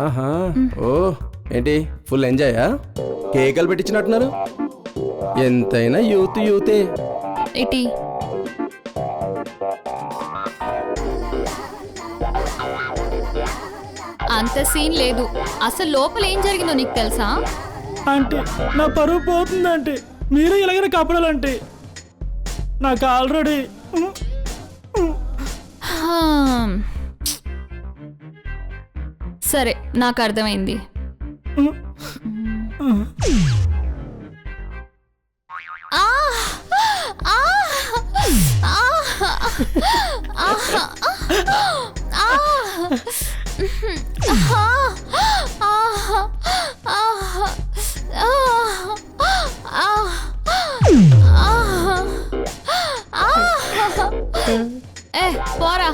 ఆహా ఓ ఏంటి ఫుల్ ఎంజాయా? కేకలు పెట్టించినట్టున్నారు. ఎంతైనా యూతే. ఇటీ అంత సీన్ లేదు. అసలు లోపల ఏం జరిగిందో నీకు తెలుసా? అంటే నా పరువు పోతుందంటే మీరే ఇలాగైనా కాపాడాలంటే నాకు ఆల్రెడీ సరే నాకు అర్థమైంది. పోరా.